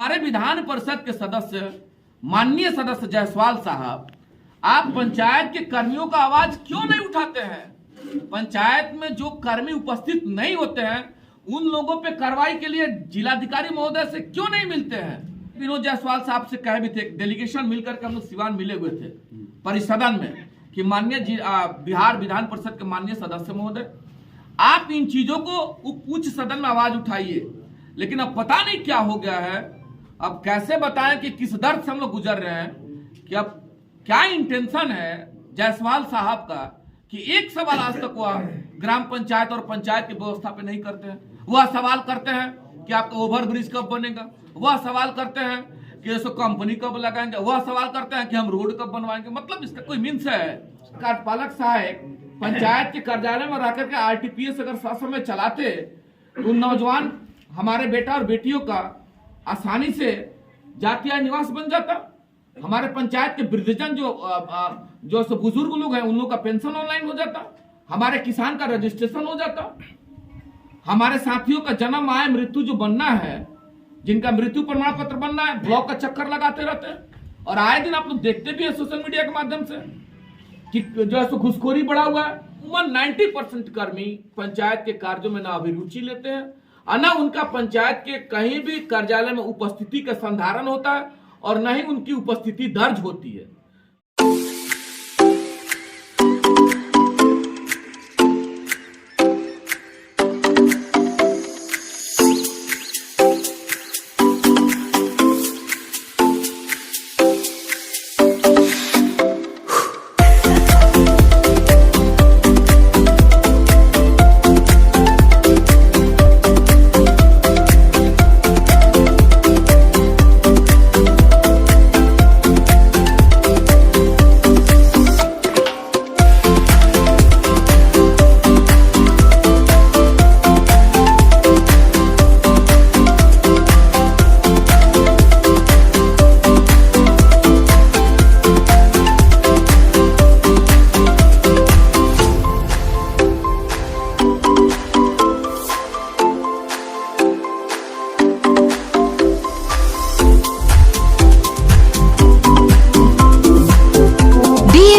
हमारे विधान परिषद के सदस्य माननीय सदस्य जायसवाल साहब, आप पंचायत के कर्मियों का आवाज क्यों नहीं उठाते हैं? पंचायत में जो कर्मी उपस्थित नहीं होते हैं उन लोगों पे कार्रवाई के लिए जिलाधिकारी महोदय से क्यों नहीं मिलते हैं? विनोद जायसवाल साहब से कहे भी थे, डेलीगेशन मिलकर के हम लोग सिवान मिले हुए थे परिसदन में कि माननीय बिहार विधान परिषद के माननीय सदस्य महोदय, आप इन चीजों को उच्च सदन में आवाज उठाइए। लेकिन अब पता नहीं क्या हो गया है। अब कैसे बताएं कि किस दर्द से हम लोग गुजर रहे हैं कि अब क्या इंटेंशन है जायसवाल साहब का कि एक सवाल आज तक वह ग्राम पंचायत और पंचायत की व्यवस्था पे नहीं करते हैं। वह सवाल करते हैं कि आपका ओवरब्रिज कब बनेगा, वह सवाल करते हैं कि ऐसे कंपनी कब लगाएंगे, वह सवाल करते हैं कि हम रोड कब बनवाएंगे। मतलब इसका कोई मीन्स है? कार्यपालक सहायक पंचायत के कार्यालय में रह करके आरटीपीएस अगर समय चलाते तो नौजवान हमारे बेटा और बेटियों का आसानी से जातीय निवास बन जाता। हमारे पंचायत के वृद्धजन जो बुजुर्ग लोग हैं उन लोगों का पेंशन ऑनलाइन हो जाता। हमारे किसान का रजिस्ट्रेशन हो जाता। हमारे साथियों का जन्म आय मृत्यु जो बनना है, जिनका मृत्यु प्रमाण पत्र बनना है, ब्लॉक का चक्कर लगाते रहते हैं। और आए दिन आप लोग देखते भी है सोशल मीडिया के माध्यम से कि जो है घुसखोरी बढ़ा हुआ है। 90% कर्मी पंचायत के कार्यों में ना अभिरुचि लेते हैं और न उनका पंचायत के कहीं भी कार्यालय में उपस्थिति का संधारण होता है और न ही उनकी उपस्थिति दर्ज होती है।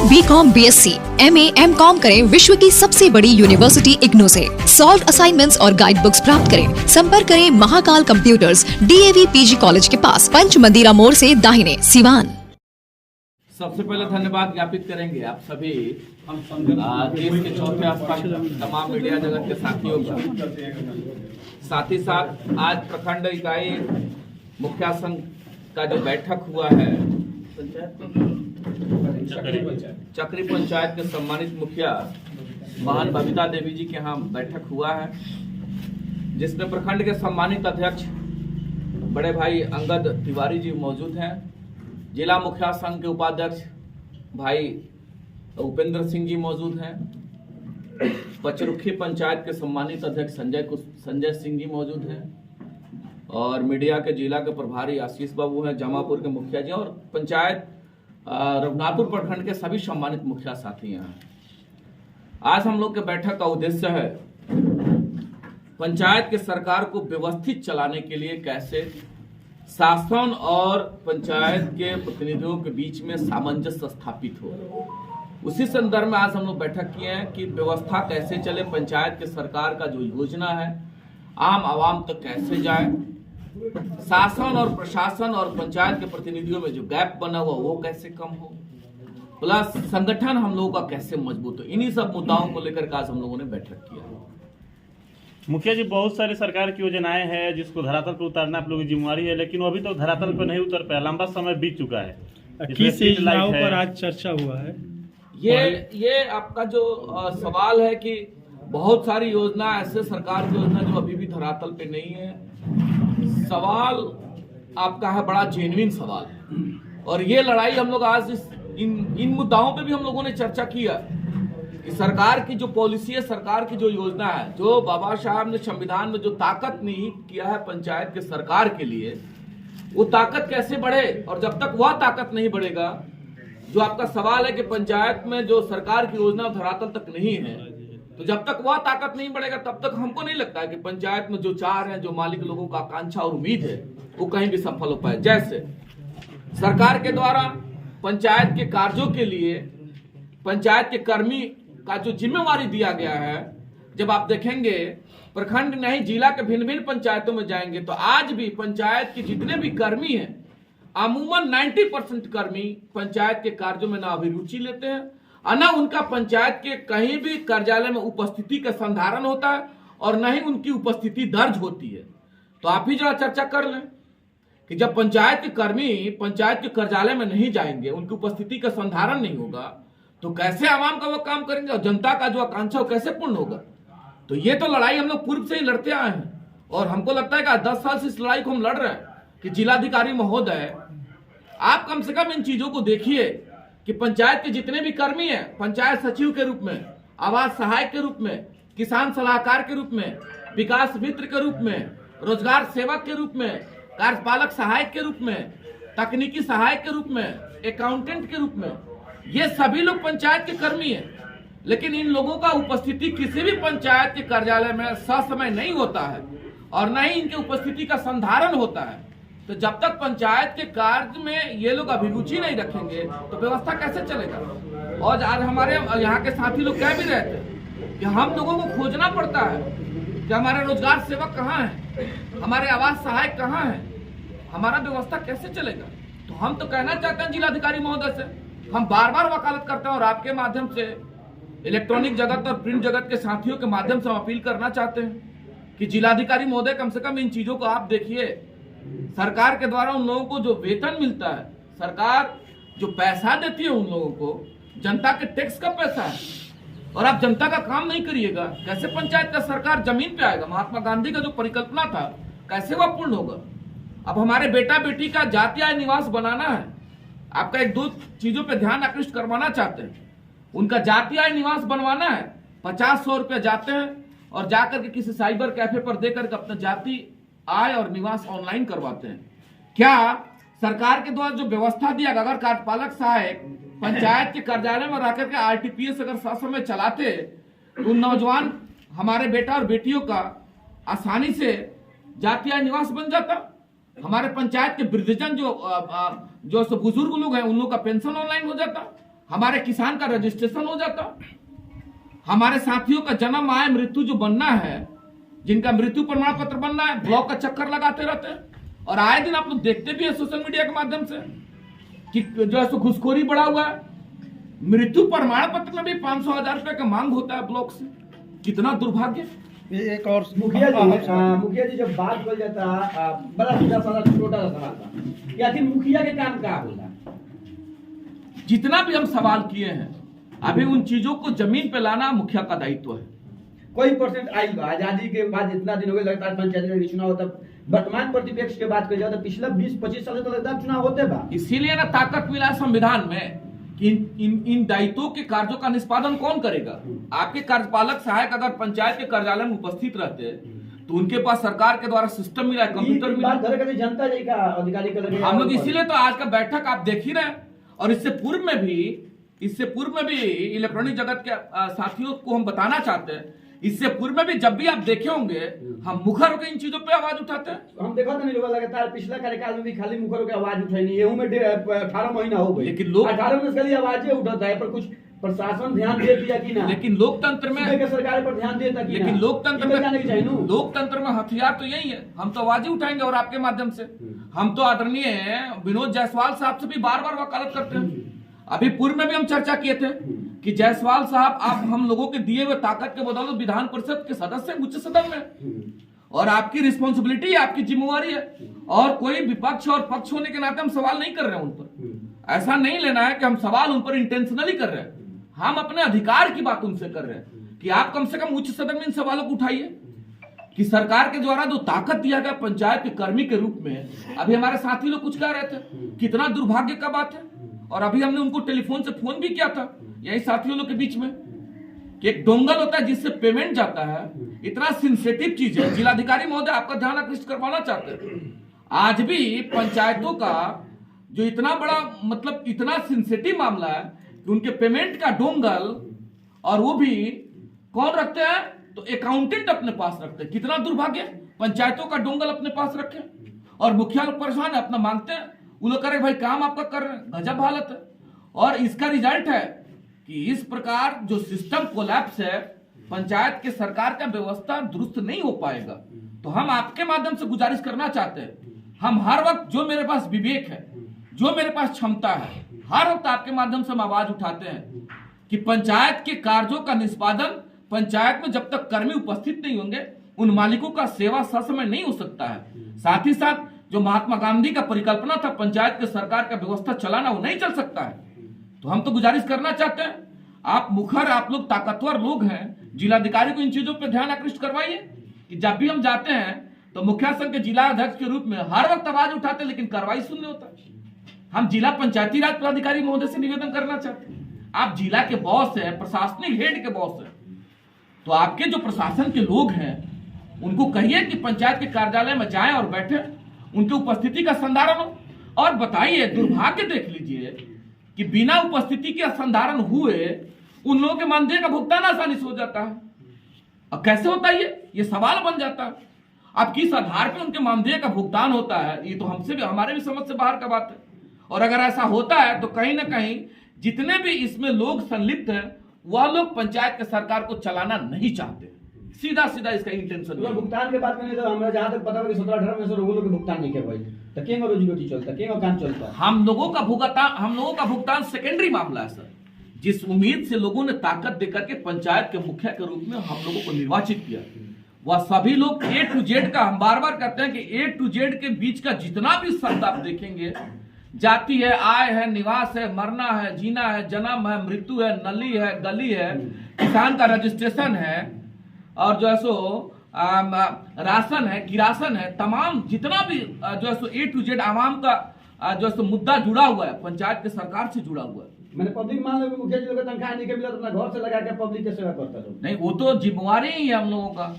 बीकॉम, बीएससी, एमए, एमकॉम करें विश्व की सबसे बड़ी यूनिवर्सिटी इग्नू से। सॉल्व असाइनमेंट्स और गाइड बुक्स प्राप्त करें। संपर्क करें Mahakal computers, DAV PG college के पास, पंच मंदिरा मोड़ से दाहिने, सिवान। सबसे पहले धन्यवाद ज्ञापित करेंगे आप सभी देश के चौथे स्तंभ तमाम मीडिया जगत के साथियों का। साथ ही साथ आज प्रखंड इकाई मुखिया संघ का जो बैठक हुआ है, चक्री पंचायत के सम्मानित मुखिया महान बबीता देवी जी के यहाँ बैठक हुआ है, जिसमें प्रखंड के सम्मानित अध्यक्ष बड़े भाई अंगद तिवारी जी मौजूद हैं। जिला मुखिया संघ के उपाध्यक्ष भाई उपेंद्र सिंह जी मौजूद हैं। पचरुखी पंचायत के सम्मानित अध्यक्ष संजय सिंह जी मौजूद हैं और मीडिया के जिला के प्रभारी आशीष बाबू हैं, जमापुर के मुखिया जी और पंचायत रघुनाथपुर प्रखंड के सभी सम्मानित मुखिया साथी हैं। आज हम लोग के बैठक का उद्देश्य है पंचायत के सरकार को व्यवस्थित चलाने के लिए कैसे शासन और पंचायत के प्रतिनिधियों के बीच में सामंजस्य स्थापित हो। उसी संदर्भ में आज हम लोग बैठक किए हैं कि व्यवस्था कैसे चले, पंचायत के सरकार का जो योजना है आम आवाम तक कैसे जाए, शासन और प्रशासन और पंचायत के प्रतिनिधियों में जो गैप बना हुआ वो कैसे कम हो, प्लस संगठन हम लोगों का कैसे मजबूत हो। इन्हीं सब मुद्दाओं को लेकर आज हम लोगों ने बैठक किया। मुखिया जी, बहुत सारी सरकार की योजनाएं हैं जिसको धरातल पर उतारना आप लोगों की जिम्मेवारी है, लेकिन वो अभी तो धरातल पर नहीं उतर पाया। लंबा समय बीत चुका है। किस योजनाओं पर आज चर्चा हुआ है? ये आपका जो सवाल है कि बहुत सारी योजना ऐसे सरकार की योजना जो अभी भी धरातल पे नहीं है। सवाल आपका है बड़ा जेन्युइन सवाल है और ये लड़ाई हम लोग आज इन मुद्दाओं पे भी हम लोगों ने चर्चा किया कि सरकार की जो पॉलिसी है, सरकार की जो योजना है, जो बाबा साहब ने संविधान में जो ताकत निहित किया है पंचायत के सरकार के लिए, वो ताकत कैसे बढ़े। और जब तक वह ताकत नहीं बढ़ेगा, जो आपका सवाल है कि पंचायत में जो सरकार की योजना धरातल तक नहीं है, तो जब तक वह ताकत नहीं बढ़ेगा तब तक हमको नहीं लगता है कि पंचायत में जो चार हैं, जो मालिक लोगों का आकांक्षा और उम्मीद है, वो कहीं भी सफल हो पाए। जैसे सरकार के द्वारा पंचायत के कार्यों के लिए पंचायत के कर्मी का जो जिम्मेवारी दिया गया है, जब आप देखेंगे प्रखंड नहीं जिला के भिन्न भिन्न पंचायतों में जाएंगे तो आज भी पंचायत के जितने भी कर्मी हैं, अमूमन 90% कर्मी पंचायत के कार्यों में ना अभिरुचि लेते हैं और न उनका पंचायत के कहीं भी कार्यालय में उपस्थिति का संधारण होता है और न ही उनकी उपस्थिति दर्ज होती है। तो आप ही जरा चर्चा कर लें कि जब पंचायत के कर्मी पंचायत के कार्यालय में नहीं जाएंगे, उनकी उपस्थिति का संधारण नहीं होगा, तो कैसे आवाम का वो काम करेंगे और जनता का जो आकांक्षा वो कैसे पूर्ण होगा। तो ये तो लड़ाई हम लोग पूर्व से ही लड़ते आए हैं और हमको लगता है कि 10 साल से इस लड़ाई को हम लड़ रहे हैं कि जिलाधिकारी महोदय, आप कम से कम इन चीजों को देखिए कि पंचायत के जितने भी कर्मी हैं, पंचायत सचिव के रूप में, आवास सहायक के रूप में, किसान सलाहकार के रूप में, विकास मित्र के रूप में, रोजगार सेवक के रूप में, कार्यपालक सहायक के रूप में, तकनीकी सहायक के रूप में, अकाउंटेंट के रूप में, ये सभी लोग पंचायत के कर्मी हैं। लेकिन इन लोगों का उपस्थिति किसी भी पंचायत के कार्यालय में ससमय नहीं होता है और न ही इनके उपस्थिति का संधारण होता है। तो जब तक पंचायत के कार्य में ये लोग अभिरुचि नहीं रखेंगे तो व्यवस्था कैसे चलेगा। और आज हमारे यहाँ के साथी लोग कह भी रहे थे कि हम लोगों को खोजना पड़ता है कि हमारे रोजगार सेवक कहाँ हैं, हमारे आवास सहायक कहाँ हैं, हमारा व्यवस्था कैसे चलेगा। तो हम तो कहना चाहते हैं जिलाधिकारी महोदय से, हम बार बार वकालत करते हैं और आपके माध्यम से इलेक्ट्रॉनिक जगत और प्रिंट जगत के साथियों के माध्यम से हम अपील करना चाहते हैं कि जिलाधिकारी महोदय कम से कम इन चीजों को आप देखिए। सरकार के द्वारा उन लोगों को जो वेतन मिलता है, सरकार जो पैसा देती है उन लोगों को, जनता के टैक्स का पैसा है और आप जनता का काम नहीं करिएगा, कैसे पंचायत का सरकार जमीन पे आएगा। महात्मा गांधी का जो परिकल्पना था कैसे वह पूर्ण होगा। अब हमारे बेटा बेटी का जाति आय निवास बनाना है, आपका एक दो चीजों पे ध्यान आकृष्ट करवाना चाहते हैं। उनका जाति आय निवास बनवाना है, 50-100 रुपया जाते हैं और जाकर के किसी साइबर कैफे पर देकर के अपना जाति आय और निवास ऑनलाइन करवाते हैं। क्या सरकार के द्वारा जो व्यवस्था दिया, अगर कार्यपालक सहायक पंचायत के कार्यालय में रह करके आरटीपीएस अगर समय चलाते तो नौजवान हमारे बेटा और बेटियों का आसानी से जाति आय निवास बन जाता। हमारे पंचायत के वृद्धजन जो बुजुर्ग लोग हैं उन लोगों का पेंशन ऑनलाइन हो जाता, हमारे किसान का रजिस्ट्रेशन हो जाता, हमारे साथियों का जन्म आय मृत्यु जो बनना है, जिनका मृत्यु प्रमाण पत्र बनना है, ब्लॉक का चक्कर लगाते रहते हैं। और आए दिन आप लोग देखते भी है सोशल मीडिया के माध्यम से कि जो है घुसखोरी बढ़ा हुआ है। मृत्यु प्रमाण पत्र में भी 500,000 रुपए का मांग होता है ब्लॉक से, कितना दुर्भाग्य। एक और मुखिया जी जब बात कर जाता बड़ा सीधा साधा छोटा सा सवाल था कि आखिर मुखिया के काम क्या होला। जितना भी हम सवाल किए हैं अभी उन चीजों को जमीन पे लाना मुखिया का दायित्व है। कोई परसेंट आई बा आजादी के बाद इतना दिन हो गए लगातार पंचायत में चुनाव होता, वर्तमान प्रतिपक्ष के बात कर जाओ तो पिछला 20-25 साल से तो लगातार चुनाव होते बा। इसीलिए ना ताकत मिला संविधान में कि इन दायित्वों के कार्यों का निष्पादन कौन करेगा। आपके कार्यपालक सहायक अगर पंचायत के कार्यालय में उपस्थित रहते तो उनके पास सरकार के द्वारा सिस्टम मिला, कंप्यूटर मिला, जनता अधिकारी हम लोग इसीलिए तो आज का बैठक आप देख ही रहे। और इससे पूर्व में भी इलेक्ट्रॉनिक जगत के साथियों को हम बताना चाहते हैं, इससे पूर्व में भी जब भी आप देखे होंगे हम मुखर होकर इन चीजों पे आवाज उठाते हैं। हम देखा तो नहीं लोग लगातार पिछला कार्यकाल में भी खाली मुखर होकर आवाज उठाई नहीं, एहू में 18 महीना हो गए, लेकिन लोग 18 में खाली आवाजें उठाता है, पर कुछ प्रशासन ध्यान दे दिया कि ना। लेकिन लोकतंत्र में सरकार पर ध्यान देता कि लेकिन लोकतंत्र में हथियार तो यही है, हम तो आवाजें उठाएंगे। और आपके माध्यम से हम तो आदरणीय विनोद जायसवाल साहब से भी बार बार वकालत करते हैं। अभी पूर्व में भी हम चर्चा किए थे कि जायसवाल साहब आप हम लोगों के दिए हुए ताकत के बदौलत विधान परिषद के सदस्य उच्च सदन में, और आपकी रिस्पॉन्सिबिलिटी है, आपकी जिम्मेवारी है। और कोई विपक्ष और पक्ष होने के नाते हम सवाल नहीं कर रहे हैं उन पर। ऐसा नहीं लेना है कि हम सवाल उन पर इंटेंशनली कर रहे हैं, हम अपने अधिकार की बात उनसे कर रहे हैं कि आप कम से कम उच्च सदन में इन सवालों को उठाइए कि सरकार के द्वारा जो ताकत दिया गया पंचायत के कर्मी के रूप में। अभी हमारे साथी लोग कुछ कह रहे थे, कितना दुर्भाग्य का बात है। और अभी हमने उनको टेलीफोन से फोन भी किया था यही साथियों लोग के बीच में कि एक डोंगल होता है जिससे पेमेंट जाता है, इतना सेंसिटिव चीज है। जिलाधिकारी महोदय आपका ध्यान आकृष्ट करवाना चाहते हैं, आज भी पंचायतों का जो इतना बड़ा मतलब इतना सेंसिटिव मामला है कि उनके पेमेंट का डोंगल, और वो भी कौन रखते हैं? तो अकाउंटेंट अपने पास रखते हैं। कितना दुर्भाग्य, पंचायतों का डोंगल अपने पास रखे और मुखिया लोग परेशान है, अपना मांगते हैं, वो लोग कह रहे भाई काम आपका कर रहे हैं। गजब हालत है। और इसका रिजल्ट है कि इस प्रकार जो सिस्टम कोलैप्स है, पंचायत के सरकार का व्यवस्था दुरुस्त नहीं हो पाएगा। तो हम आपके माध्यम से गुजारिश करना चाहते हैं, हम हर वक्त जो मेरे पास विवेक है, जो मेरे पास क्षमता है, हर वक्त आपके माध्यम से हम आवाज उठाते हैं कि पंचायत के कार्यों का निष्पादन, पंचायत में जब तक कर्मी उपस्थित नहीं होंगे उन मालिकों का सेवा ससमय नहीं हो सकता है। साथ ही साथ जो महात्मा गांधी का परिकल्पना था पंचायत के सरकार का व्यवस्था चलाना, वो नहीं चल सकता है। तो हम तो गुजारिश करना चाहते हैं, आप मुखर, आप लोग ताकतवर लोग हैं, जिलाधिकारी को इन चीजों पर ध्यान आकृष्ट करवाइए कि जब भी हम जाते हैं तो मुखिया संघ के जिला अध्यक्ष के रूप में हर वक्त आवाज उठाते हैं, लेकिन कार्रवाई शून्य होता है। हम जिला पंचायती राज पदाधिकारी महोदय से निवेदन करना चाहते हैं, आप जिला के बॉस हैं, प्रशासनिक हेड के बॉस हैं, तो आपके जो प्रशासन के लोग हैं उनको कहिए कि पंचायत के कार्यालय में जाएं और बैठे, उनकी उपस्थिति का संधारण हो। और बताइए, दुर्भाग्य देख लीजिए कि बिना उपस्थिति के संधारण हुए उन लोगों के मानदेय का भुगतान आसानी से हो जाता है। अब कैसे होता है ये सवाल बन जाता है। अब किस आधार पर उनके मानदेय का भुगतान होता है, ये तो हमसे भी, हमारे भी समझ से बाहर का बात है। और अगर ऐसा होता है तो कहीं ना कहीं जितने भी इसमें लोग संलिप्त हैं वह लोग पंचायत के सरकार को चलाना नहीं चाहते। सीधा सीधा इसका इंटेंशन तो भुगतान के बात करें तो हमरा जहां तक पता है कि 17-18 में से लोगों के भुगतान नहीं किया भाई, तो केंगे रोजी रोटी चलता, केंगे काम चलता है। हम लोगों का भुगतान सेकेंडरी मामला है सर। जिस उम्मीद से लोगों ने ताकत देकर के पंचायत के मुखिया के रूप में हम लोगों को निर्वाचित किया, वह सभी लोग A to Z का, हम बार बार कहते हैं कि A to Z के बीच का जितना भी शब्द आप देखेंगे, जाति है, आय है, निवास है, मरना है, जीना है, जन्म है, मृत्यु है, नली है, गली है, किसान का रजिस्ट्रेशन है, और जो है सो राशन है, किरासन है, तमाम जितना भी जो है सो A to Z आवाम का जो है सो मुद्दा जुड़ा हुआ है, पंचायत के सरकार से जुड़ा हुआ है। मैंने पब्लिक मान लो कि मुखिया जी लोग तनख्वाह नहीं के मिला तो अपना घर से लगा के पब्लिक की सेवा करता है। नहीं, वो तो जिम्मेवारी ही है हम लोगों का,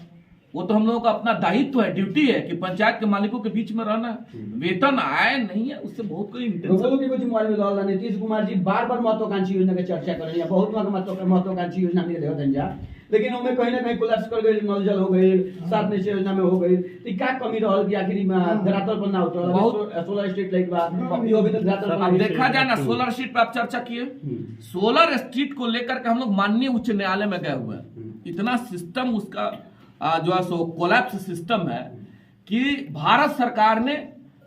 वो तो हम लोगों का अपना दायित्व है, ड्यूटी है कि पंचायत के मालिकों के बीच में रहना है। वेतन आय नहीं है, उससे बहुत कोई इंटेंशन। नीतीश कुमार जी बार बार महत्वाकांक्षी योजना की चर्चा कर रही है, बहुत महत्वाकांक्षी योजना नहीं देखा, लेकिन उनमें कहीं ना कहीं कोलैप्स कर गई, नल जल हो गई, 7 निश्चय योजना में हो गई, तो क्या कमी रहल कि आखिर धरातल पर ना उतरल। सोलर स्ट्रीट लाइट बा, अभी तक धरातल पर अब देखा जाए ना, सोलर स्ट्रीट पे आप चर्चा किए, सोलर स्ट्रीट को लेकर के हम लोग माननीय उच्च न्यायालय में गए हुए हैं। इतना सिस्टम उसका जो है सो कोलैप्स सिस्टम है कि भारत सरकार ने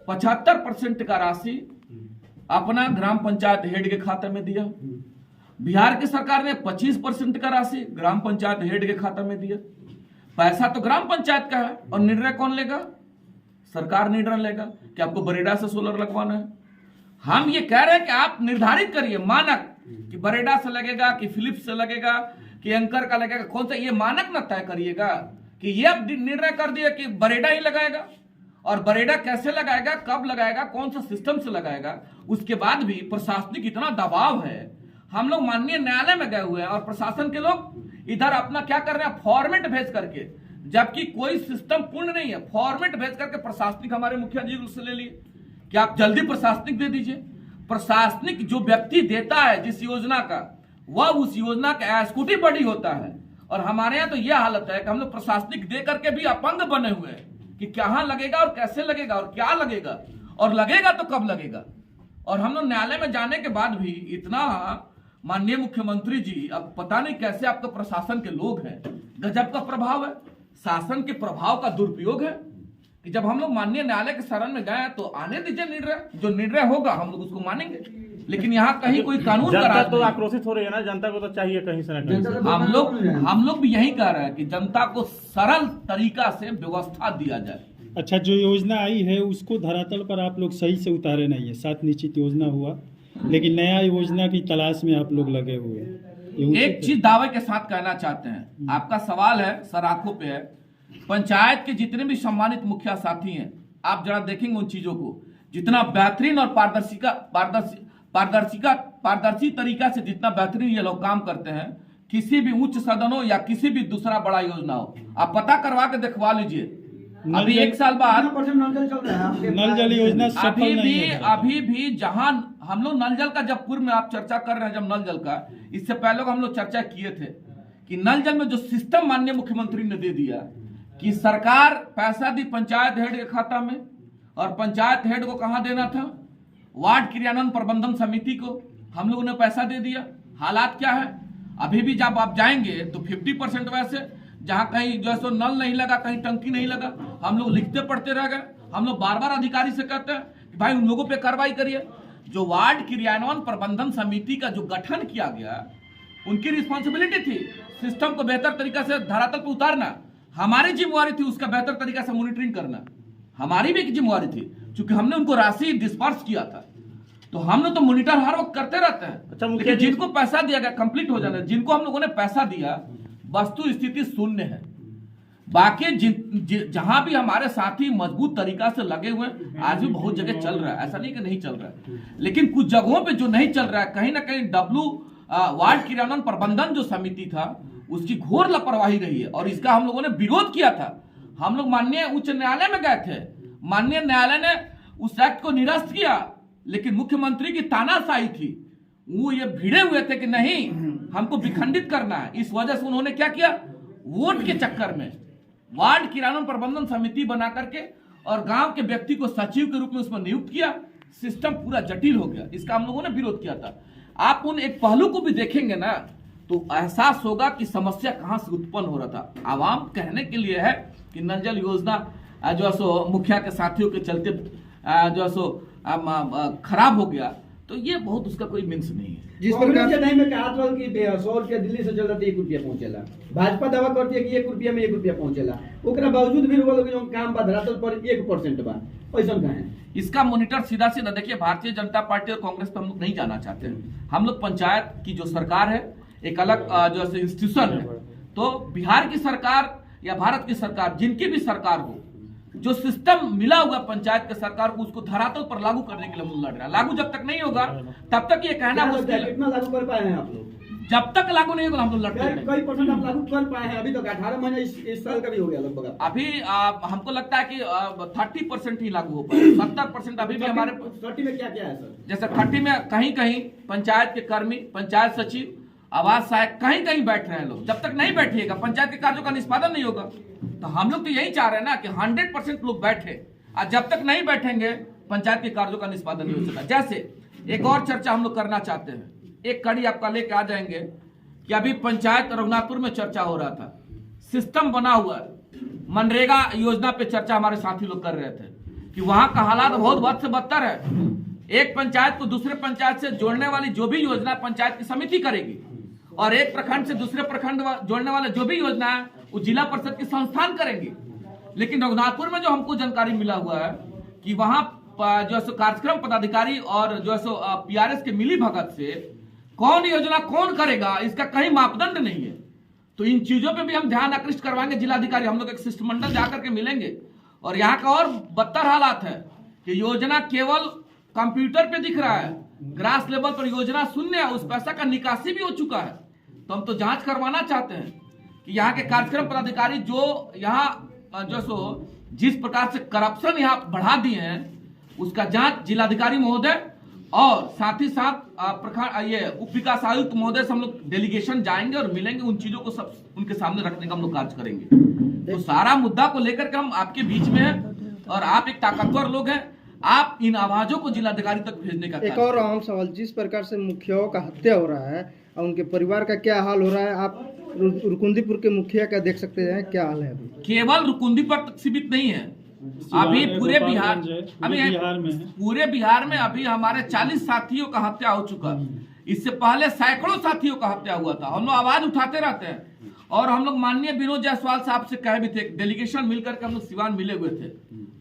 75% का राशि अपना ग्राम पंचायत हेड के खाते में दिया, बिहार की सरकार ने 25% का राशि ग्राम पंचायत हेड के खाते में दिया। पैसा तो ग्राम पंचायत का है और निर्णय कौन लेगा? सरकार निर्णय लेगा कि आपको बरेडा से सोलर लगवाना है। हम ये कह रहे हैं कि आप निर्धारित करिए मानक कि बरेडा से लगेगा कि फिलिप्स से लगेगा कि एंकर का लगेगा, कौन सा, ये मानक ना तय करिएगा कि ये अब निर्णय कर दिया कि बरेडा ही लगाएगा, और बरेडा कैसे लगाएगा, कब लगाएगा, कौन सा सिस्टम से लगाएगा। उसके बाद भी प्रशासनिक इतना दबाव है, हम लोग माननीय न्यायालय में गए हुए हैं और प्रशासन के लोग इधर अपना क्या कर रहे हैं, फॉर्मेट भेज करके, जबकि कोई सिस्टम पूर्ण नहीं है, फॉर्मेट भेज करके प्रशासनिक हमारे मुखिया जी से ले लिए कि आप जल्दी प्रशासनिक दे दीजिए। प्रशासनिक जो व्यक्ति देता है जिस योजना का, वह उस योजना का एग्जीक्यूटिव बॉडी होता है। और हमारे यहाँ तो यह हालत है कि हम लोग प्रशासनिक दे करके भी अपंग बने हुए हैं कि कहाँ लगेगा और कैसे लगेगा और क्या लगेगा और लगेगा तो कब लगेगा। और हम लोग न्यायालय में जाने के बाद भी इतना, माननीय मुख्यमंत्री जी, अब पता नहीं कैसे आपका प्रशासन के लोग हैं, गजब का प्रभाव है, शासन के प्रभाव का दुरुपयोग है कि जब हम लोग माननीय न्यायालय के शरण में गए तो आने दीजिए निर्णय, जो निर्णय होगा हम लोग उसको मानेंगे। लेकिन यहाँ कहीं कोई कानून का राज तो आक्रोशित हो रही है ना, जनता को तो चाहिए कहीं से ना कहीं। हम लोग भी यही कह रहे हैं कि जनता को सरल तरीका से व्यवस्था दिया जाए। अच्छा, जो योजना आई है उसको धरातल पर आप लोग सही से उतारे नहीं है। 7 निश्चित योजना हुआ, लेकिन नया योजना की तलाश में आप लोग लगे हुए हैं। एक चीज दावे के साथ कहना चाहते हैं, आपका सवाल है सर आंखों पे है, पंचायत के जितने भी सम्मानित मुखिया साथी हैं, आप जरा देखेंगे उन चीजों को, जितना बेहतरीन और पारदर्शी तरीका से जितना बेहतरीन ये लोग काम करते हैं, किसी भी उच्च सदन हो या किसी भी दूसरा बड़ा योजना हो, आप पता करवा के दिखवा लीजिए। अभी 1 साल बाद नल जल योजना अभी भी जहां हम लोग नल जल का, जब पूर्व में आप चर्चा कर रहे हैं, जब नल जल का, इससे पहले हम लोग चर्चा किए थे कि नल जल में जो सिस्टम माननीय मुख्यमंत्री ने दे दिया कि सरकार पैसा दी पंचायत हेड के खाता में, और पंचायत हेड को कहां देना था? वार्ड क्रियान्वयन प्रबंधन समिति को हम लोगों ने पैसा दे दिया। हालात क्या है, अभी भी जब आप जाएंगे तो 50% वैसे, जहां कहीं जो है सो नल नहीं लगा, कहीं टंकी नहीं लगा, हम लोग लिखते पढ़ते रह गए। हम लोग बार बार अधिकारी से कहते हैं कि भाई उन लोगों पे कार्रवाई करिए। जो वार्ड क्रियान्वयन प्रबंधन समिति का जो गठन किया गया, उनकी रिस्पॉन्सिबिलिटी थी सिस्टम को बेहतर तरीके से धरातल पर उतारना। हमारी जिम्मेवारी थी उसका बेहतर तरीके से मॉनिटरिंग करना, हमारी भी एक जिम्मेवारी थी, क्योंकि हमने उनको राशि डिस्पर्स किया था। तो हम लोग तो मॉनिटर हर वक्त करते रहते हैं। अच्छा, लेकिन जिनको पैसा दिया गया कंप्लीट हो जाना, जिनको हम लोगों ने पैसा दिया वस्तु स्थिति शून्य है। बाकी जहां भी हमारे साथी मजबूत तरीका से लगे हुए, आज भी बहुत जगह चल रहा है, ऐसा नहीं कि नहीं चल रहा है, लेकिन कुछ जगहों पे जो नहीं चल रहा है, कहीं ना कहीं वार्ड क्रियान्वयन प्रबंधन जो समिति था उसकी घोर लापरवाही रही है, और इसका हम लोगों ने विरोध किया था। हम लोग माननीय उच्च न्यायालय में गए थे, माननीय न्यायालय ने उस एक्ट को निरस्त किया, लेकिन मुख्यमंत्री की तानाशाही थी। वो ये भिड़े हुए थे कि नहीं, हमको विखंडित करना है। इस वजह से उन्होंने क्या किया, वोट के चक्कर में वार्ड क्रियान्वयन प्रबंधन समिति बना करके और गांव के व्यक्ति को सचिव के रूप में उसमें नियुक्त किया। सिस्टम पूरा जटिल हो गया, इसका हम लोगों ने विरोध किया था। आप उन एक पहलू को भी देखेंगे ना तो एहसास होगा कि समस्या कहां से उत्पन्न हो रहा था। आवाम कहने के लिए है कि नल जल योजना जो है सो मुखिया के साथियों के चलते जो है सो खराब हो गया, तो ये बहुत उसका कोई मीन्स नहीं है। जिस प्रकार से टाइम में कहा था कि 100 रुपया दिल्ली से चल रहा था, 1 रुपया पहुंचेला, भाजपा दावा करती है कि 1 रुपया में 1 रुपया पहुंचेला, ओकरा बावजूद भी वो लोग जो काम बा धरातल पर 1% बा, ऐसा कहां है? इसका मॉनिटर सीधा सीधा देखिए, भारतीय जनता पार्टी और कांग्रेस पर हम लोग नहीं जाना चाहते हैं। हम लोग पंचायत की जो सरकार है, एक अलग जो है इंस्टीट्यूशन है। तो बिहार की सरकार या भारत की सरकार, जिनकी भी सरकार हो, जो सिस्टम मिला हुआ पंचायत के सरकार को, उसको धरातल पर लागू करने के लिए हम लोग लड़ रहे हैं। लागू जब तक नहीं होगा तब तक ये कहना मुश्किल है। कितना लागू कर पाए हैं आप लोग? जब तक लागू नहीं होगा हम लोग लड़ते हैं। कई परसेंट आप लागू कर पाए हैं? अभी तक 18 महीने इस साल का भी हो गया लगभग। अभी हमको लगता है कि 30% ही लागू हो पाए, 70% अभी भी हमारे 30 में क्या क्या है सर? जैसे 30 में कहीं कहीं पंचायत के कर्मी, पंचायत सचिव, आवास सहायक कहीं कहीं बैठ रहे हैं लोग। जब तक नहीं बैठिएगा पंचायत के कार्यों का निष्पादन नहीं होगा। तो हम लोग तो यही चाह रहे हैं ना कि 100% लोग बैठे, और जब तक नहीं बैठेंगे पंचायत के कार्यों का निष्पादन नहीं हो सकता। जैसे एक और चर्चा हम लोग करना चाहते हैं, एक कड़ी आपका लेके आ जाएंगे कि अभी पंचायत रघुनाथपुर में चर्चा हो रहा था, सिस्टम बना हुआ है, मनरेगा योजना पे चर्चा हमारे साथी लोग कर रहे थे कि वहां का हालात बहुत बद से बदतर है। एक पंचायत को दूसरे पंचायत से जोड़ने वाली जो भी योजना पंचायत की समिति करेगी, और एक प्रखंड से दूसरे प्रखंड जोड़ने वाले जो भी योजना है वो जिला परिषद के संस्थान करेंगे। लेकिन रघुनाथपुर में जो हमको जानकारी मिला हुआ है कि वहां जो है कार्यक्रम पदाधिकारी और जो है PRS के मिली भगत से कौन योजना कौन करेगा, इसका कहीं मापदंड नहीं है। तो इन चीजों पे भी हम ध्यान आकृष्ट करवाएंगे। जिलाधिकारी हम लोग एक शिष्टमंडल जाकर के मिलेंगे, और यहाँ का और बदतर हालात है कि योजना केवल कंप्यूटर पे दिख रहा है, ग्रास लेवल पर योजना शून्य है, उस पैसा का निकासी भी हो चुका है। तो हम तो जांच करवाना चाहते हैं कि यहाँ के कार्यक्रम पदाधिकारी जो यहाँ जो सो जिस प्रकार से करप्शन यहाँ बढ़ा दिए हैं, उसका जांच जिलाधिकारी महोदय और साथ ही साथ प्रखंड ये उप विकास आयुक्त महोदय से हम लोग डेलीगेशन जाएंगे और मिलेंगे। उन चीजों को सब उनके सामने रखने का हम लोग कार्य करेंगे। तो सारा मुद्दा को लेकर के हम आपके बीच में हैं, और आप एक ताकतवर लोग हैं, आप इन आवाजों को जिलाधिकारी तक भेजने का। एक और अहम सवाल, जिस प्रकार से मुखियाओं का हत्या हो रहा है और उनके परिवार का क्या हाल हो रहा है, आप रुकुंदीपुर के मुखिया का देख सकते हैं, क्या हाल है अभी? केवल रुकुंदीपुर तक सीमित नहीं है, अभी पूरे बिहार में पूरे बिहार में अभी हमारे 40 साथियों का हत्या हो चुका है। इससे पहले सैकड़ों साथियों का हत्या हुआ था। हम लोग आवाज उठाते रहते हैं, और हम लोग माननीय विनोद जायसवाल साहब से कहे भी थे, डेलीगेशन मिलकर के हम लोग सिवान मिले हुए थे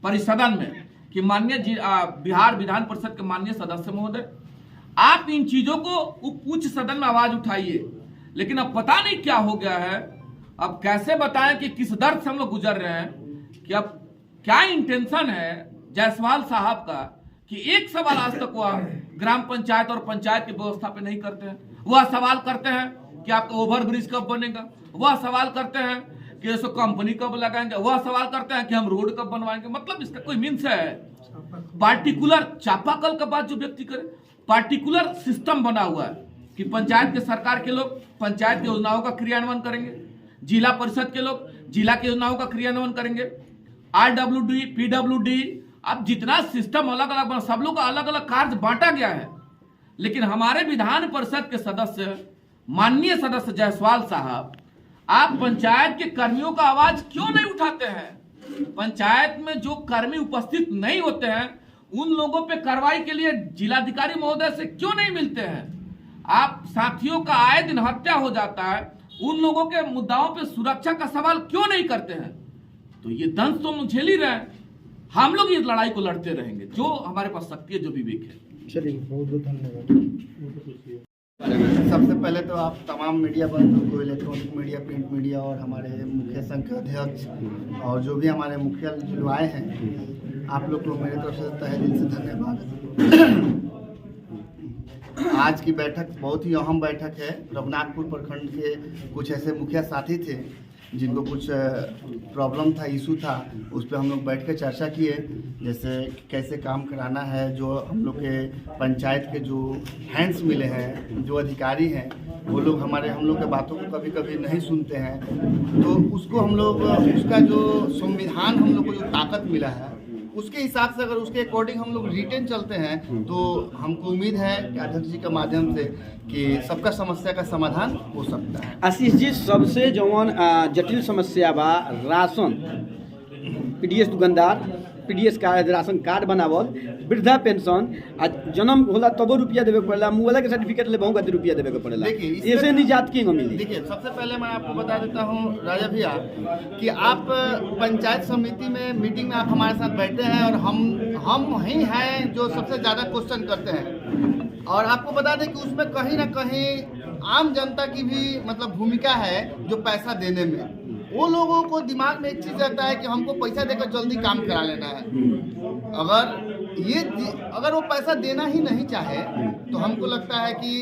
परिसदन में, कि माननीय बिहार विधान परिषद के माननीय सदस्य महोदय, आप इन चीजों को उच्च सदन में आवाज उठाइए। लेकिन अब पता नहीं क्या हो गया है, अब कैसे बताएं कि किस दर्द से हम लोग गुजर रहे हैं, कि अब क्या इंटेंशन है जायसवाल साहब का कि एक सवाल आज तक वह ग्राम पंचायत और पंचायत की व्यवस्था पे नहीं करते हैं। वह सवाल करते हैं कि आपका ओवर ब्रिज कब बनेगा, वह सवाल करते हैं कि इसको कंपनी कब लगाएंगे, वह सवाल करते हैं कि हम रोड कब बनवाएंगे। मतलब इसका कोई मीन्स है? पार्टिकुलर चापाकल का बात जो व्यक्ति करे, पार्टिकुलर सिस्टम बना हुआ है कि पंचायत के सरकार के लोग पंचायत की योजनाओं का क्रियान्वयन करेंगे, जिला परिषद के लोग जिला की योजनाओं का क्रियान्वयन करेंगे, RWD, PWD, अब जितना सिस्टम अलग अलग बना, सब लोग का अलग अलग कार्य बांटा गया है। लेकिन हमारे विधान परिषद के सदस्य माननीय सदस्य जायसवाल साहब, आप पंचायत के कर्मियों का आवाज क्यों नहीं उठाते हैं? पंचायत में जो कर्मी उपस्थित नहीं होते हैं उन लोगों पे कार्रवाई के लिए जिलाधिकारी महोदय से क्यों नहीं मिलते हैं? आप साथियों का आए दिन हत्या हो जाता है, उन लोगों के मुद्दाओं पे सुरक्षा का सवाल क्यों नहीं करते हैं? तो ये दंश तो हम झेल ही रहे हैं। हम लोग इस लड़ाई को लड़ते रहेंगे, जो हमारे पास शक्ति है, जो विवेक है। चलिए, बहुत बहुत धन्यवाद। सबसे पहले तो आप तमाम मीडिया बंधुओं को, इलेक्ट्रॉनिक मीडिया, प्रिंट मीडिया और हमारे मुख्य संघ के अध्यक्ष और जो भी हमारे मुखिया जो आए हैं, आप लोग को मेरी तरफ से तहे दिल से धन्यवाद। आज की बैठक बहुत ही अहम बैठक है। रघुनाथपुर प्रखंड के कुछ ऐसे मुखिया साथी थे जिनको कुछ प्रॉब्लम था, इशू था, उस पर हम लोग बैठ के चर्चा किए, जैसे कैसे काम कराना है। जो हम लोग के पंचायत के जो हैंड्स मिले हैं, जो अधिकारी हैं, वो लोग हम लोग के बातों को कभी कभी नहीं सुनते हैं, तो उसको हम लोग उसका जो संविधान हम लोग को जो ताकत मिला है उसके हिसाब से अगर उसके अकॉर्डिंग हम लोग रिटेन चलते हैं तो हमको उम्मीद है कि अध्यक्ष जी के माध्यम से कि सबका समस्या का समाधान हो सकता है। आशीष जी, सबसे जवन जटिल समस्या बा राशन, PDS दुकानदार, PDS कार्ड, राशन कार्ड बनावल, वृद्धा पेंशन, आ जन्म होला तबो रुपया देवे के पड़ेला, मुआला के सर्टिफिकेट ले बहुत रुपया देवे के पड़ेला। देखिए, ऐसे निजात की मिली। देखिए, सबसे पहले मैं आपको बता देता हूँ राजा भैया कि आप पंचायत समिति में मीटिंग में आप हमारे साथ बैठते हैं और हम ही हैं जो सबसे ज़्यादा क्वेश्चन करते हैं, और आपको बता दें कि उसमें कहीं ना कहीं आम जनता की भी मतलब भूमिका है जो पैसा देने में। वो लोगों को दिमाग में एक चीज़ रहता है कि हमको पैसा देकर जल्दी काम करा लेना है। अगर वो पैसा देना ही नहीं चाहे तो हमको लगता है कि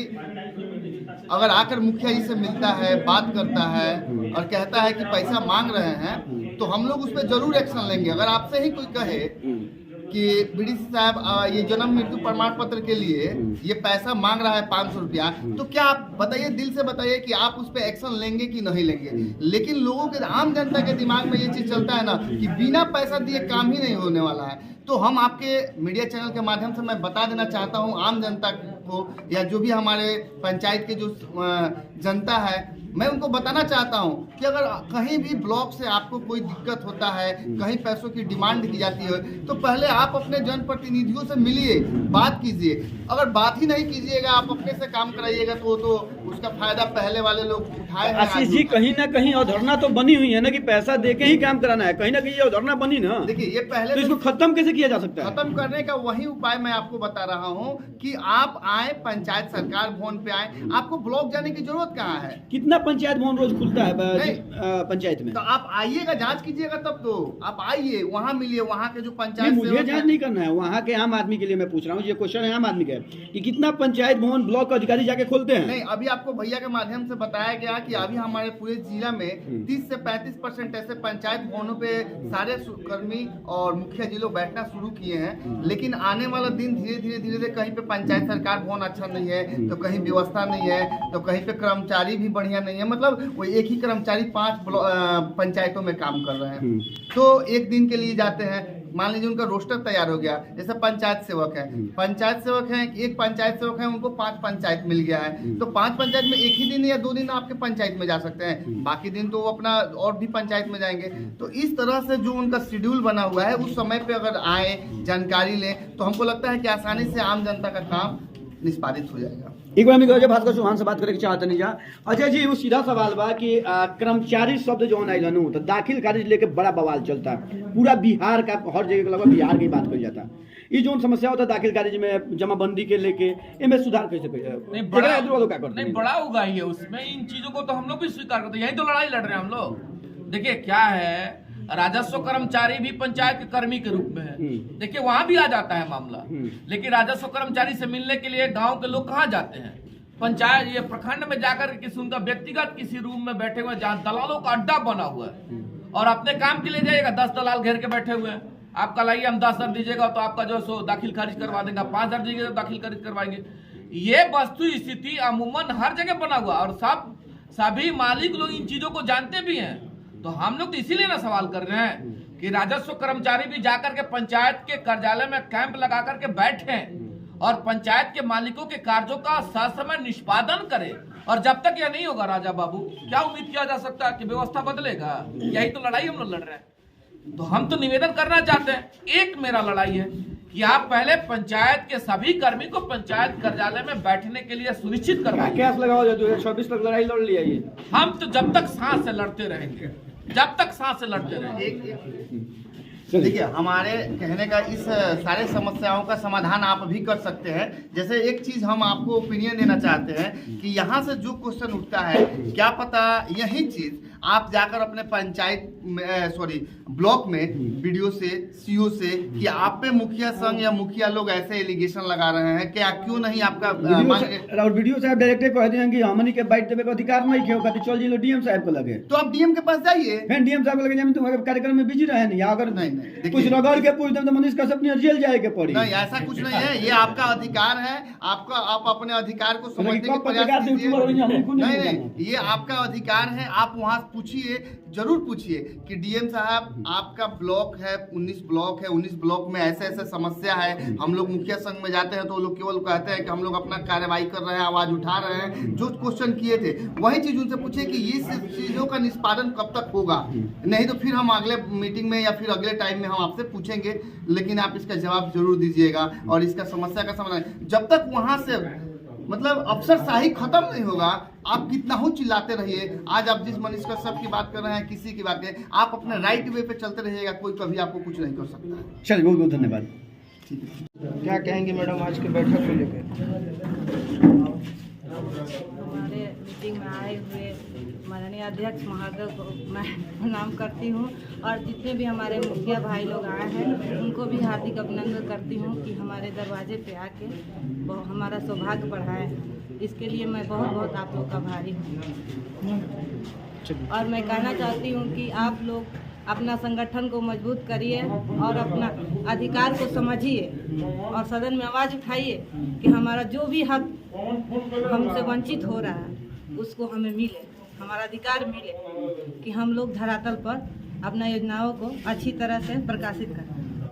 अगर आकर मुखिया जी से मिलता है, बात करता है और कहता है कि पैसा मांग रहे हैं, तो हम लोग उस पर जरूर एक्शन लेंगे। अगर आपसे ही कोई कहे कि BDC साहब ये जन्म मृत्यु प्रमाण पत्र के लिए ये पैसा मांग रहा है 500 रुपया, तो क्या आप बताइए, दिल से बताइए कि आप उस पर एक्शन लेंगे कि नहीं लेंगे? लेकिन लोगों के, आम जनता के दिमाग में ये चीज़ चलता है ना कि बिना पैसा दिए काम ही नहीं होने वाला है। तो हम आपके मीडिया चैनल के माध्यम से मैं बता देना चाहता हूँ आम जनता को, या जो भी हमारे पंचायत के जो जनता है, मैं उनको बताना चाहता हूं कि अगर कहीं भी ब्लॉक से आपको कोई दिक्कत होता है, कहीं पैसों की डिमांड की जाती है, तो पहले आप अपने जनप्रतिनिधियों से मिलिए, बात कीजिए। अगर बात ही नहीं कीजिएगा, आप अपने से काम कराइएगा तो उसका फायदा पहले वाले लोग उठाए हैं। आशीष जी, कहीं ना कहीं अवधारणा तो बनी हुई है ना कि पैसा दे के ही काम कराना है, कहीं ना कहीं ये अवधारणा बनी ना। देखिए, ये पहले तो इसको खत्म कैसे किया जा सकता है? खत्म करने का वही उपाय मैं आपको बता रहा हूँ कि आप आए पंचायत सरकार भवन पे आए, आपको ब्लॉक जाने की जरूरत कहाँ है? कितना पंचायत भवन रोज खुलता है पंचायत में? तो आप आइएगा, जांच कीजिएगा, तब तो आप आइए, वहाँ मिलिए, वहाँ के जो पंचायत मुझे जांच नहीं करना है, वहाँ के आम आदमी के लिए मैं पूछ रहा हूँ। ये क्वेश्चन है आम आदमी का कि कितना पंचायत भवन ब्लॉक अधिकारी जाके खोलते हैं? नहीं, अभी आपको भैया के माध्यम से बताया गया कि अभी हमारे पूरे जिला में 30 से 35% ऐसे पंचायत भवनों पे सारे कर्मी और मुखिया जी लोग बैठना शुरू किए हैं। लेकिन आने वाला दिन धीरे धीरे कहीं पे पंचायत सरकार भवन अच्छा नहीं है, तो कहीं व्यवस्था नहीं है, तो कहीं पे कर्मचारी भी बढ़िया नहीं है। मतलब वो एक ही कर्मचारी 5 पंचायतों में काम कर रहे हैं, तो एक दिन के लिए जाते हैं। मान लीजिए उनका रोस्टर तैयार हो गया, जैसे पंचायत सेवक है, एक पंचायत सेवक है, उनको 5 पंचायत मिल गया है, तो 5 पंचायत में एक ही दिन या 2 दिन आपके पंचायत में जा सकते हैं, बाकी दिन तो वो अपना और भी पंचायत में जाएंगे। तो इस तरह से जो उनका शेड्यूल बना हुआ है, उस समय पे अगर आए, जानकारी लें, तो हमको लगता है कि आसानी से आम जनता का काम निष्पादित हो जाएगा। एक बार अजय भास्कर चौहान से बात करे के चाहते नहीं जा। अजय जी, वो सीधा सवाल बा कि कर्मचारी शब्द जो आइल नु तो दाखिल खारिज लेके बड़ा बवाल चलता है, पूरा बिहार का, हर जगह लगभग बिहार की बात करी जाता। ये जो समस्या होता है दाखिल खारिज में जमाबंदी के लेके, इनमें सुधार कैसे नहीं बड़ा होगा ये, उसमें इन चीजों को तो हम लोग भी स्वीकार करते हैं, यही तो लड़ाई लड़ रहे हैं हम लोग। देखिए क्या है, राजस्व कर्मचारी भी पंचायत के कर्मी के रूप में है, देखिए वहां भी आ जाता है मामला। लेकिन राजस्व कर्मचारी से मिलने के लिए गांव के लोग कहाँ जाते हैं? पंचायत, ये प्रखंड में जाकर किसी उनका व्यक्तिगत किसी रूम में बैठे हुए, जहाँ दलालों का अड्डा बना हुआ है, और अपने काम के लिए जाइएगा, 10 दलाल घेर के बैठे हुए हैं। आपका लाइए, हम 10,000 दीजिएगा तो आपका जो सो दाखिल खारिज करवा देंगे, 5,000 दीजिएगा तो दाखिल खारिज करवाएंगे। ये वस्तु स्थिति अमूमन हर जगह बना हुआ और सभी मालिक लोग इन चीजों को जानते भी हैं। तो हम लोग तो इसीलिए ना सवाल कर रहे हैं कि राजस्व कर्मचारी भी जाकर के पंचायत के कार्यालय में कैंप लगा करके बैठे और पंचायत के मालिकों के कार्यों का ससमय निष्पादन करें। और जब तक यह नहीं होगा राजा बाबू, क्या उम्मीद किया जा सकता है कि व्यवस्था बदलेगा? यही तो लड़ाई हम लोग लड़ रहे हैं। तो हम तो निवेदन करना चाहते हैं, एक मेरा लड़ाई है कि आप पहले पंचायत के सभी कर्मी को पंचायत कार्यालय में बैठने के लिए सुनिश्चित करवाइए। कैश लगाओ, जो 2024 तक लड़ाई लड़ लिया ये। हम तो जब तक सांस से लड़ते रहेंगे, जब तक सांस से लड़ते रहेंगे। देखिए, हमारे कहने का इस सारे समस्याओं का समाधान आप भी कर सकते हैं। जैसे एक चीज हम आपको ओपिनियन देना चाहते हैं कि यहाँ से जो क्वेश्चन उठता है, क्या पता यही चीज आप जाकर अपने पंचायत ब्लॉक में बीडीओ से, सीओ से कि आप पे मुखिया संघ या मुखिया लोग ऐसे एलिगेशन लगा रहे हैं, क्या क्यों नहीं आपका वीडियो साहब डायरेक्टर कह दिए कि हमनी के बाइट देवे का अधिकार नहीं क्यों कहते चल जी डीएम साहब को लगे, तो आप डीएम के पास जाइए। फिर डीएम साहब को लगे तुम कार्यक्रम में बिजी रहे नहीं, अगर नहीं कुछ रगड़ के पूछ दे तो मनीष कश्यप ने जेल जाए के पड़ी। नहीं, ऐसा कुछ नहीं है, ये आपका अधिकार है। आपका आप अपने अधिकार को समझने के प्रयास कीजिए। नहीं, ये आपका अधिकार है। आप वहाँ पूछिए, जरूर पूछिए कि डीएम साहब आपका ब्लॉक है, 19 ब्लॉक है, 19 ब्लॉक में ऐसे ऐसे समस्या है। हम लोग मुखिया संघ में जाते हैं तो वो लोग केवल कहते हैं कि हम लोग अपना कार्रवाई कर रहे हैं, आवाज उठा रहे हैं। जो क्वेश्चन किए थे वही चीज उनसे पूछिए कि ये चीजों का निष्पादन कब तक होगा। नहीं तो फिर हम अगले मीटिंग में या फिर अगले टाइम में हम आपसे पूछेंगे, लेकिन आप इसका जवाब जरूर दीजिएगा और इसका समस्या का समाधान। जब तक वहां से मतलब अफसरशाही खत्म नहीं होगा, आप कितना हो चिल्लाते रहिए। आज आप जिस मनीष कश्यप की बात कर रहे हैं, किसी की बात करें, आप अपने राइट वे पे चलते रहिएगा, कोई कभी आपको कुछ नहीं कर सकता है। चलिए, बहुत बहुत धन्यवाद। ठीक है, क्या कहेंगे मैडम आज की बैठक को लेकर? हमारे मीटिंग में आए हुए माननीय अध्यक्ष महोदय को मैं प्रणाम करती हूँ और जितने भी हमारे मुखिया भाई लोग आए हैं उनको भी हार्दिक अभिनंदन करती हूँ कि हमारे दरवाजे पे आके हमारा सौभाग्य बढ़ाए हैं। इसके लिए मैं बहुत बहुत आप लोग का आभारी हूँ। और मैं कहना चाहती हूँ कि आप लोग अपना संगठन को मजबूत करिए और अपना अधिकार को समझिए और सदन में आवाज़ उठाइए कि हमारा जो भी हक हमसे वंचित हो रहा है उसको हमें मिले, हमारा अधिकार मिले कि हम लोग धरातल पर अपना योजनाओं को अच्छी तरह से प्रकाशित करें।